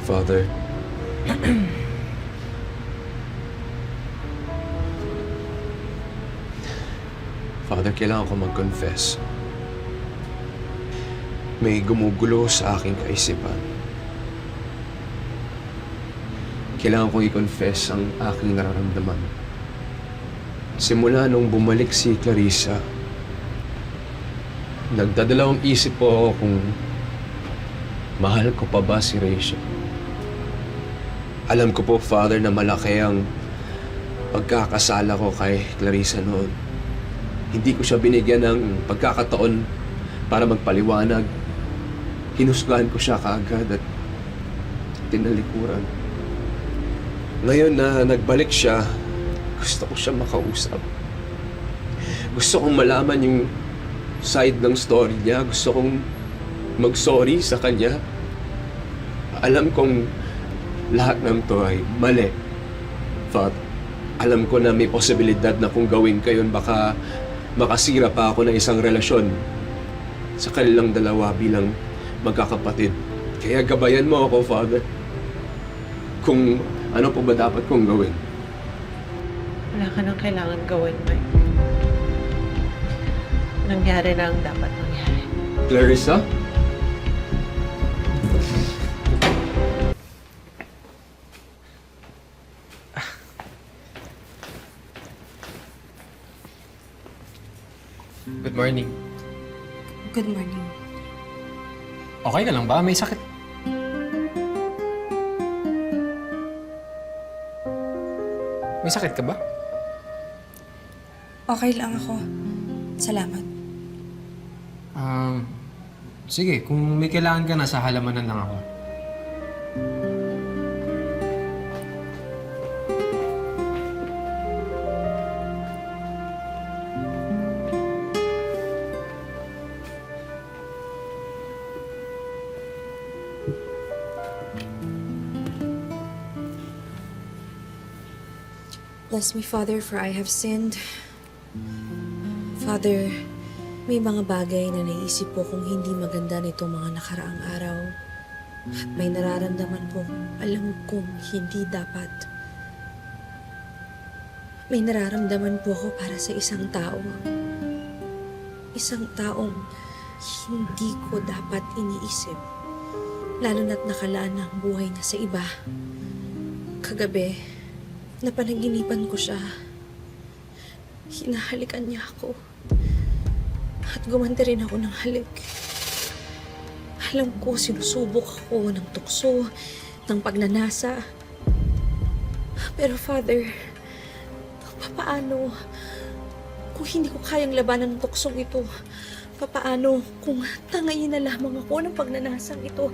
Father. Father, kailangan ko mag-confess. May gumugulo sa aking kaisipan. Kailangan kong i-confess ang aking nararamdaman. Simula nung bumalik si Clarissa, nagdadalawang isip po ako kung mahal ko pa ba si Rachel. Alam ko po, Father, na malaki ang pagkakasala ko kay Clarissa noon. Hindi ko siya binigyan ng pagkakataon para magpaliwanag. Hinusgahan ko siya kaagad at tinalikuran. Ngayon na nagbalik siya, gusto ko siya makausap. Gusto kong malaman yung side ng story niya. Gusto kong mag-sorry sa kanya. Alam kong lahat ng to ay mali. But alam ko na may posibilidad na kung gawin ko yun, baka makasira pa ako ng isang relasyon sa kanilang dalawa bilang magkakapatid. Kaya gabayan mo ako, Father. Kung ano po ba dapat kong gawin? Wala ka nang kailangan gawin, Mike. Nangyari na ang dapat mangyari. Clarissa? Good morning. Good morning. Okay ka lang ba? May sakit? May sakit ka ba? Okay lang ako. Salamat. Sige. Kung may kailangan ka na, sa halamanan lang ako. Bless me, Father, for I have sinned. Father, may mga bagay na naisip ko kung hindi maganda nitong mga nakaraang araw. At may nararamdaman po, alam kong hindi dapat. May nararamdaman po ako para sa isang tao. Isang taong hindi ko dapat iniisip. Lalo na't nakalaan ng buhay na sa iba. Kagabi, napanaginipan ko siya. Hinahalikan niya ako. At gumanti rin ako ng halik. Alam ko, sinusubok ako ng tukso, ng pagnanasa. Pero Father, papaano kung hindi ko kayang labanan ng tuksong ito? Papaano kung tangayin na lamang ako ng pagnanasang ito?